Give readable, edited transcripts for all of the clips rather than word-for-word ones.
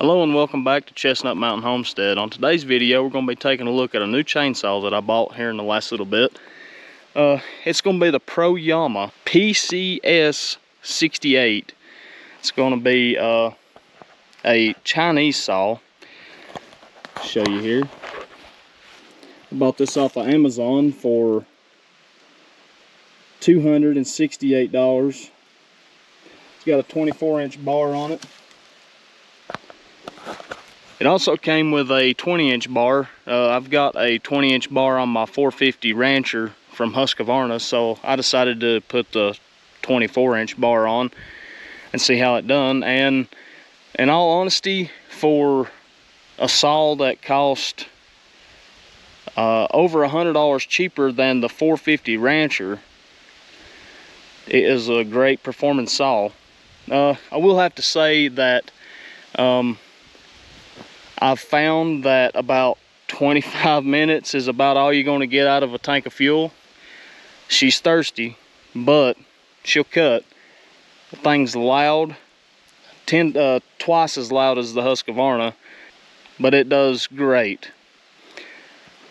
Hello and welcome back to Chestnut Mountain Homestead. On today's video, we're going to be taking a look at a new chainsaw that I bought here in the last little bit. It's going to be the Proyama PCS68. It's going to be a Chinese saw. I'll show you here. I bought this off of Amazon for $268. It's got a 24-inch bar on it. It also came with a 20-inch bar. I've got a 20-inch bar on my 450 Rancher from Husqvarna, so I decided to put the 24-inch bar on and see how it done. And in all honesty, for a saw that cost over $100 cheaper than the 450 Rancher, it is a great performing saw. I will have to say that I've found that about 25 minutes is about all you're going to get out of a tank of fuel. She's thirsty, but she'll cut. The thing's loud, twice as loud as the Husqvarna, but it does great.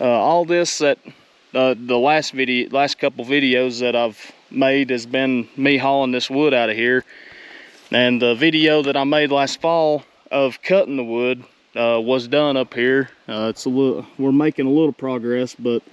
All this that the last couple videos that I've made has been me hauling this wood out of here, and the video that I made last fall of cutting the wood was done up here. We're making a little progress, but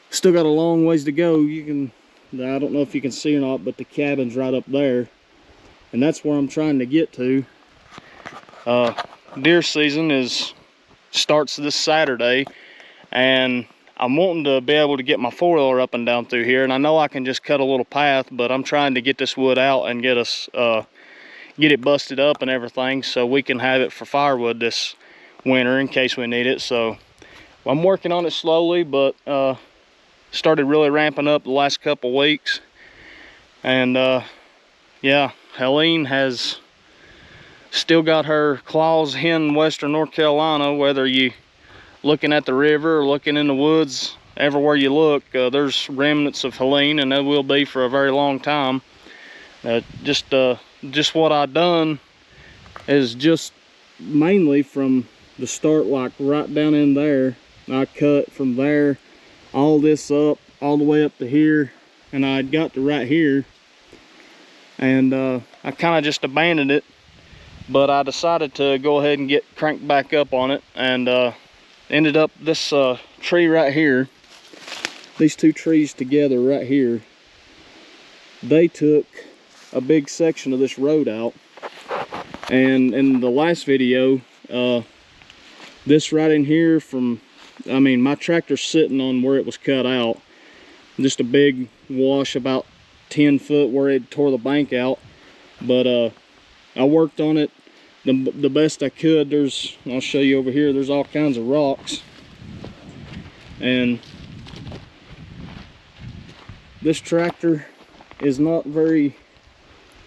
still got a long ways to go. I don't know if you can see or not, but the cabin's right up there, and that's where I'm trying to get to. Deer season starts this Saturday, and I'm wanting to be able to get my four-wheeler up and down through here, and I know I can just cut a little path, but I'm trying to get this wood out and get it busted up and everything so we can have it for firewood this winter in case we need it. So I'm working on it slowly, but started really ramping up the last couple weeks. And yeah, Helene has still got her claws in western North Carolina. Whether you looking at the river or looking in the woods, everywhere you look, there's remnants of Helene, and there will be for a very long time. Just what I done is just mainly from the start, like right down in there. I cut from there all this up all the way up to here, and I got to right here, and I kind of just abandoned it, but I decided to go ahead and get cranked back up on it, and ended up this tree right here. These two trees together right here, they took a big section of this road out. And in the last video, this right in here my tractor's sitting on where it was cut out, just a big wash about 10 foot where it tore the bank out. But I worked on it the best I could. I'll show you over here, there's all kinds of rocks, and this tractor is not very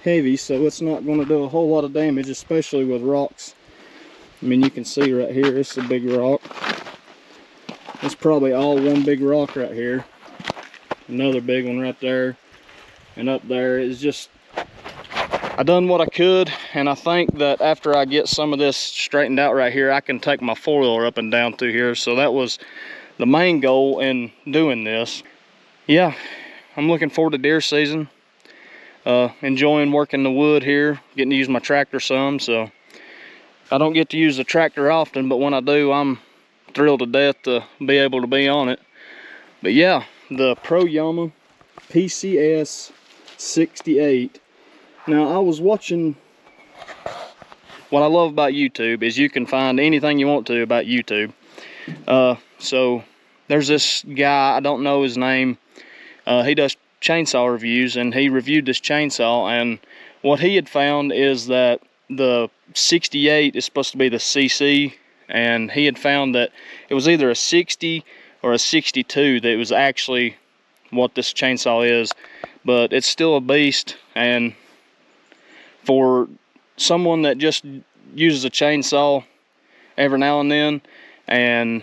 heavy, so it's not going to do a whole lot of damage, especially with rocks. I mean, you can see right here, it's a big rock. It's probably all one big rock right here. Another big one right there, and up there. It's just, I done what I could, and I think that after I get some of this straightened out right here, I can take my four-wheeler up and down through here. So that was the main goal in doing this. Yeah, I'm looking forward to deer season. Enjoying working the wood here, getting to use my tractor some. So I don't get to use the tractor often, but when I do, I'm thrilled to death to be able to be on it. But yeah, the Proyama PCS68. Now, I was watching, what I love about YouTube is you can find anything you want to about YouTube. So there's this guy, I don't know his name, he does chainsaw reviews, and he reviewed this chainsaw, and what he had found is that the 68 is supposed to be the CC, and he had found that it was either a 60 or a 62 that was actually what this chainsaw is. But it's still a beast, and for someone that just uses a chainsaw every now and then and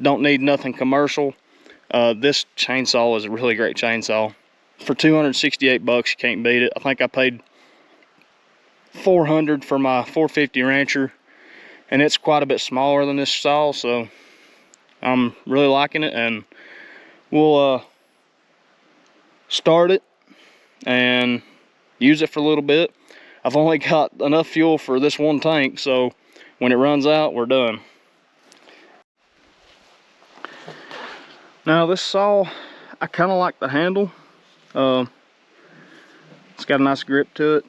don't need nothing commercial, this chainsaw is a really great chainsaw. For $268, you can't beat it. I think I paid $400 for my 450 Rancher, and it's quite a bit smaller than this saw, so I'm really liking it. And we'll start it and use it for a little bit. I've only got enough fuel for this one tank, so when it runs out, we're done. Now this saw, I kind of like the handle. It's got a nice grip to it.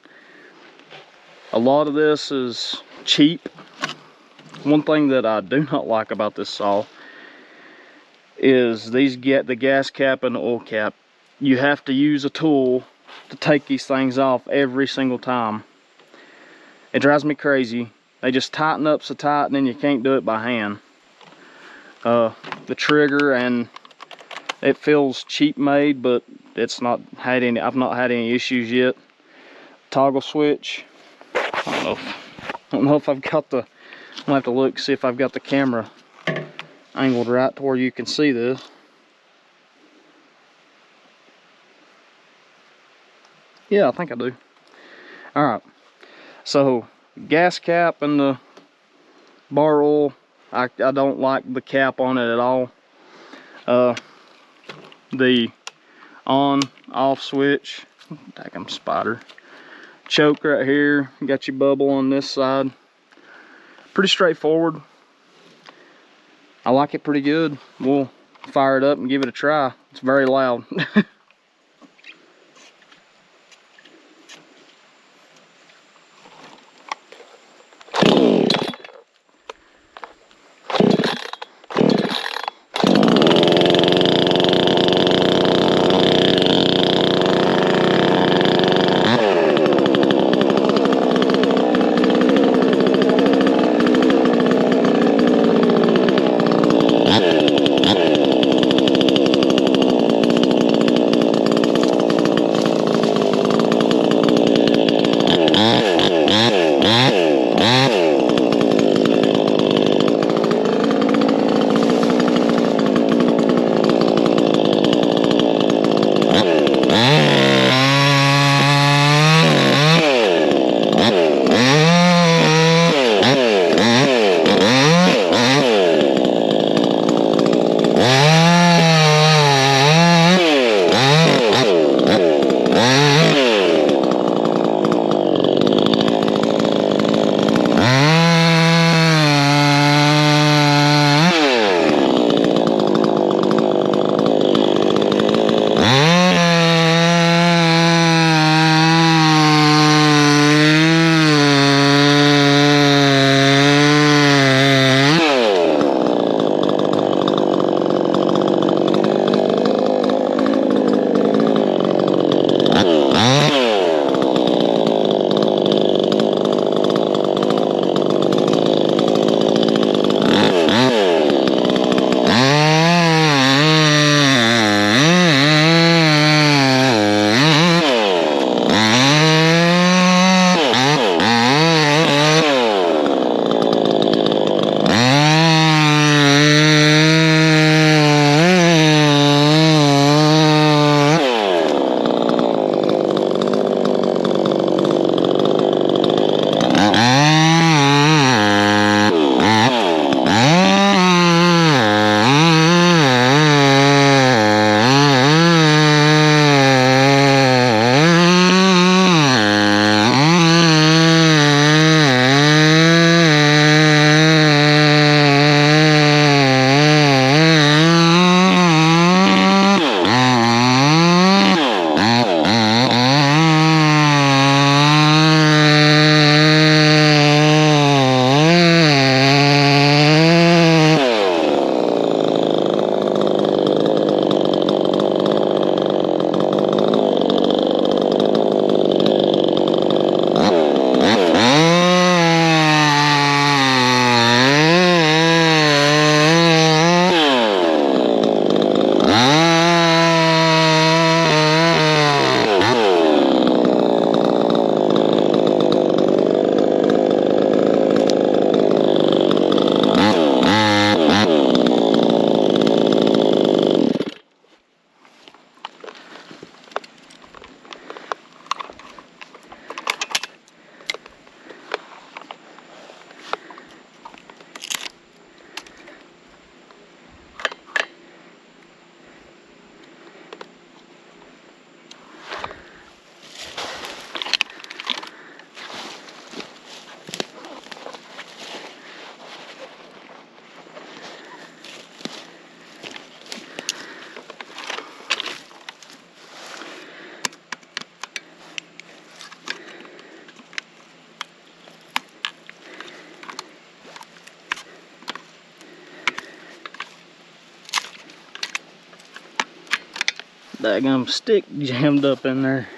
A lot of this is cheap. One thing that I do not like about this saw is the gas cap and the oil cap. You have to use a tool to take these things off every single time. It drives me crazy. They just tighten up so tight and then you can't do it by hand. The trigger, and it feels cheap made, but it's not had any, I've not had any issues yet. Toggle switch. I don't know if I've got the, I'll have to look, see if I've got the camera angled right to where you can see this. Yeah, I think I do. Alright, so gas cap and the bar oil, I don't like the cap on it at all. The on off switch, daggum spider, choke right here, got your bubble on this side. Pretty straightforward. I like it pretty good. We'll fire it up and give it a try. It's very loud. daggum stick jammed up in there.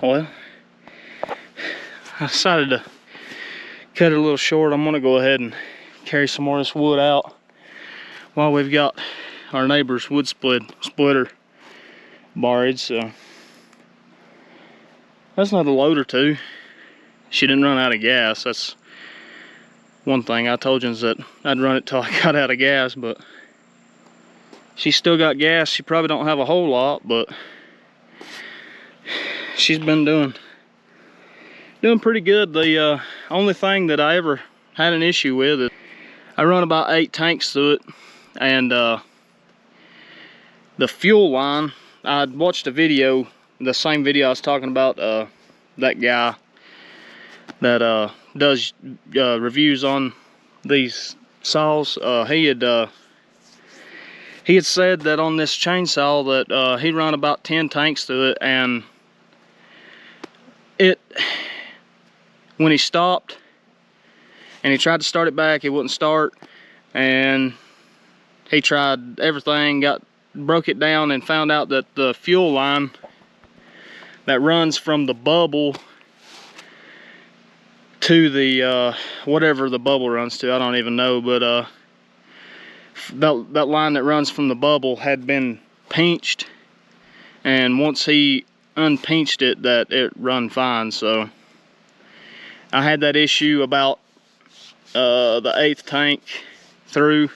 Well, I decided to cut it a little short. I'm gonna go ahead and carry some more of this wood out while we've got our neighbor's wood splitter borrowed. So that's another load or two. She didn't run out of gas. That's one thing I told you, is that I'd run it till I got out of gas, but she still got gas. She probably don't have a whole lot, but she's been doing pretty good. The only thing that I ever had an issue with is I run about 8 tanks through it, and the fuel line, I watched a video, the same video I was talking about, that guy that does reviews on these saws. He had said that on this chainsaw that he run about 10 tanks through it, and when he stopped and he tried to start it back, it wouldn't start, and he tried everything, broke it down, and found out that the fuel line that runs from the bubble to the whatever the bubble runs to, I don't even know, but that line that runs from the bubble had been pinched, and once he unpinched it, that it run fine. So I had that issue about the 8th tank through.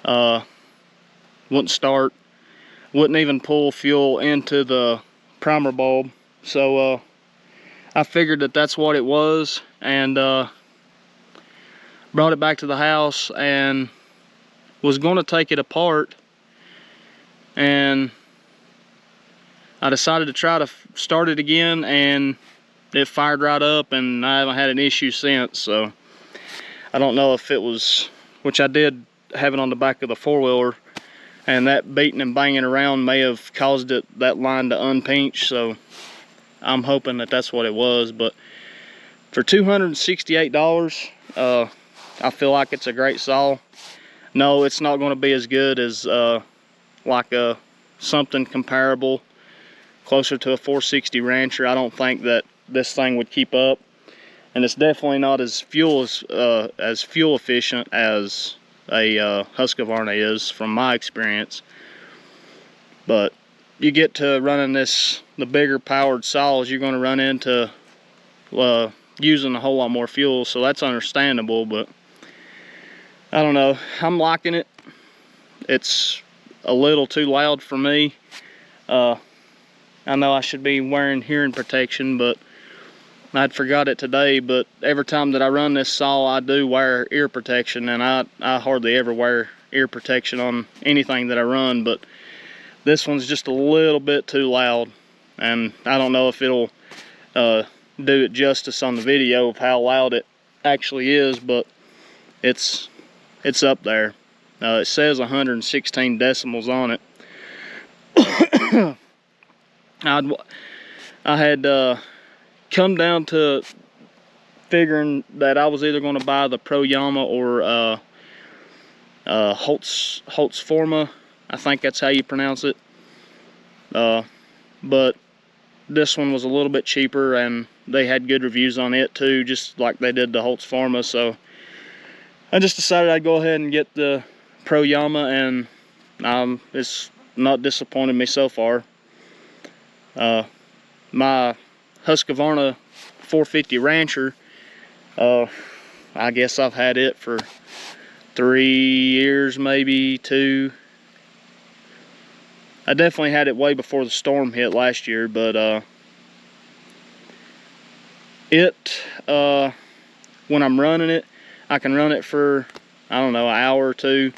Wouldn't start, wouldn't even pull fuel into the primer bulb. So I figured that that's what it was, and brought it back to the house and was going to take it apart, and I decided to try to start it again, and it fired right up, and I haven't had an issue since. So I don't know if it was, which I did have it on the back of the 4-wheeler, and that beating and banging around may have caused that line to unpinch. So I'm hoping that that's what it was. But for $268, I feel like it's a great saw. No, it's not going to be as good as like something comparable, closer to a 460 Rancher. I don't think that this thing would keep up, and it's definitely not as fuel efficient as a Husqvarna is, from my experience. But you get to running the bigger powered saws, you're going to run into using a whole lot more fuel, so that's understandable. But I don't know, I'm liking it. It's a little too loud for me. I know I should be wearing hearing protection, but I'd forgot it today. But every time that I run this saw, I do wear ear protection, and I hardly ever wear ear protection on anything that I run. But this one's just a little bit too loud, and I don't know if it'll do it justice on the video of how loud it actually is, but it's up there. It says 116 decibels on it. I had come down to figuring that I was either going to buy the Proyama or Holtzforma. I think that's how you pronounce it. But this one was a little bit cheaper, and they had good reviews on it too, just like they did the Holtzforma. So I just decided I'd go ahead and get the Proyama, and it's not disappointed me so far. My Husqvarna 450 Rancher, I guess I've had it for 3 years, maybe 2. I definitely had it way before the storm hit last year, but when I'm running it, I can run it for, I don't know, an hour or 2,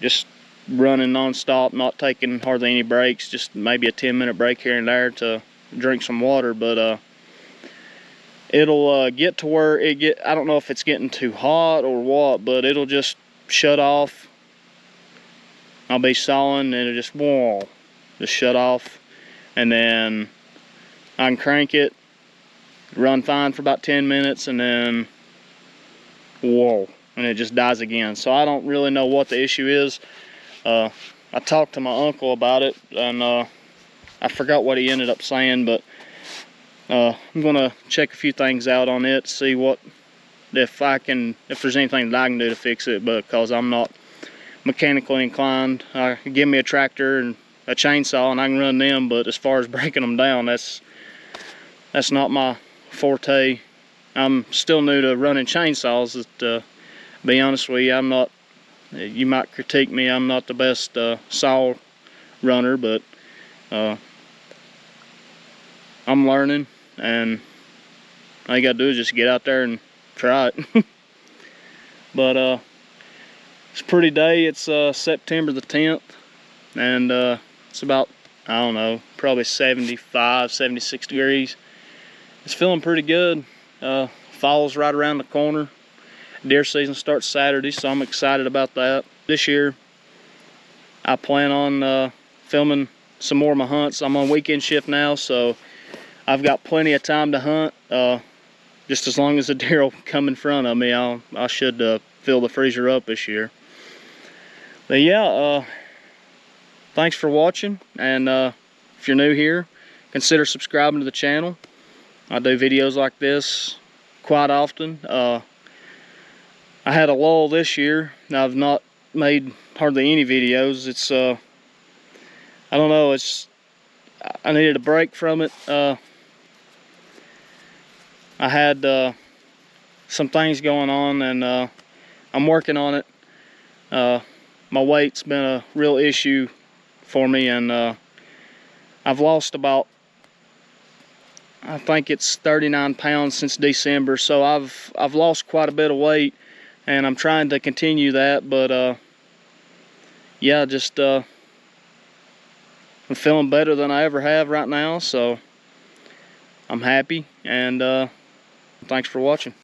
just running non-stop, not taking hardly any breaks, just maybe a 10-minute break here and there to drink some water. But it'll get to where I don't know if it's getting too hot or what, but it'll just shut off. I'll be sawing, and it'll just shut off, and then I can crank it, run fine for about 10 minutes, and then whoa, and it just dies again. So I don't really know what the issue is. I talked to my uncle about it, and I forgot what he ended up saying, but I'm gonna check a few things out on it, see if there's anything that I can do to fix it, because I'm not mechanically inclined. Give me a tractor and a chainsaw and I can run them, but as far as breaking them down, that's not my forte. I'm still new to running chainsaws. To be honest with you, I'm not. You might critique me. I'm not the best saw runner, but I'm learning, and all you gotta do is just get out there and try it. But it's a pretty day. It's September the 10th, and it's about, I don't know, probably 75, 76 degrees. It's feeling pretty good. Fall's right around the corner. Deer season starts Saturday, so I'm excited about that. This year, I plan on filming some more of my hunts. I'm on weekend shift now, so I've got plenty of time to hunt. Just as long as the deer will come in front of me, I should fill the freezer up this year. But yeah, thanks for watching, and if you're new here, consider subscribing to the channel. I do videos like this quite often. I had a lull this year. I've not made hardly any videos. It's I don't know, I needed a break from it. I had some things going on, and I'm working on it. My weight's been a real issue for me, and I've lost about, I think it's 39 pounds since December, so I've lost quite a bit of weight, and I'm trying to continue that. But yeah, just I'm feeling better than I ever have right now, so I'm happy, and thanks for watching.